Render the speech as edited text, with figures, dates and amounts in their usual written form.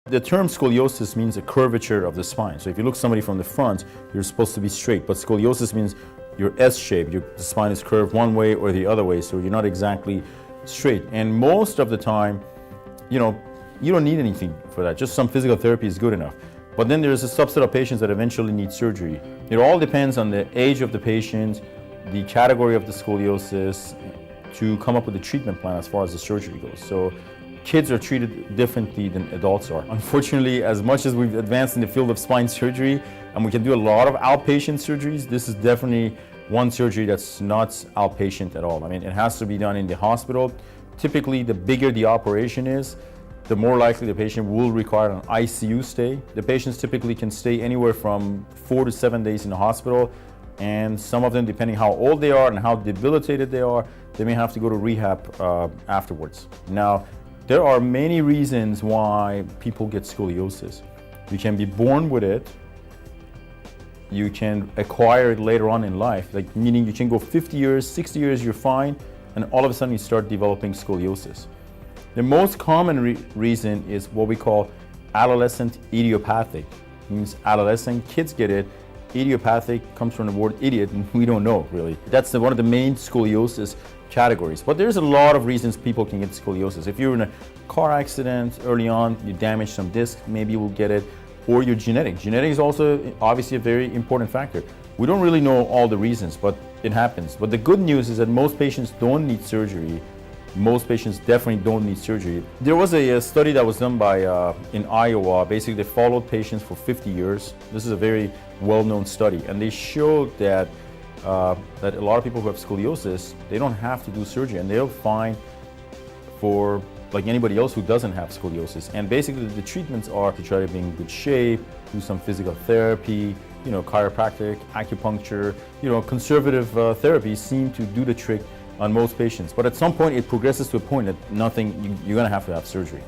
The term scoliosis means a curvature of the spine. So if you look somebody from the front, you're supposed to be straight, but scoliosis means you're S-shaped. The spine is curved one way or the other way, so you're not exactly straight. And most of the time, you don't need anything for that. Just some physical therapy is good enough. But then there's a subset of patients that eventually need surgery. It all depends on the age of the patient, the category of the scoliosis, to come up with a treatment plan as far as the surgery goes. So kids are treated differently than adults are. Unfortunately, as much as we've advanced in the field of spine surgery, and we can do a lot of outpatient surgeries, this is definitely one surgery that's not outpatient at all. I mean, it has to be done in the hospital. Typically, the bigger the operation is, the more likely the patient will require an ICU stay. The patients typically can stay anywhere from 4 to 7 days in the hospital, and some of them, depending how old they are and how debilitated they are, they may have to go to rehab afterwards. Now, there are many reasons why people get scoliosis. You can be born with it. You can acquire it later on in life, like meaning you can go 50 years, 60 years, you're fine, and all of a sudden you start developing scoliosis. The most common reason is what we call adolescent idiopathic. It means adolescent kids get it. Idiopathic comes from the word idiot, and we don't know really. That's one of the main scoliosis categories. But there's a lot of reasons people can get scoliosis. If you're in a car accident early on, you damage some disc, maybe you will get it, or you're genetic. Genetic is also obviously a very important factor. We don't really know all the reasons, but it happens. But the good news is that most patients don't need surgery. Most patients definitely don't need surgery. There was a study that was done by in Iowa. Basically, they followed patients for 50 years. This is a very well-known study, and they showed that that a lot of people who have scoliosis, they don't have to do surgery, and they're fine for like anybody else who doesn't have scoliosis. And basically, the treatments are to try to be in good shape, do some physical therapy, chiropractic, acupuncture, conservative therapies seem to do the trick on most patients. But at some point, it progresses to a point that you're gonna have to have surgery.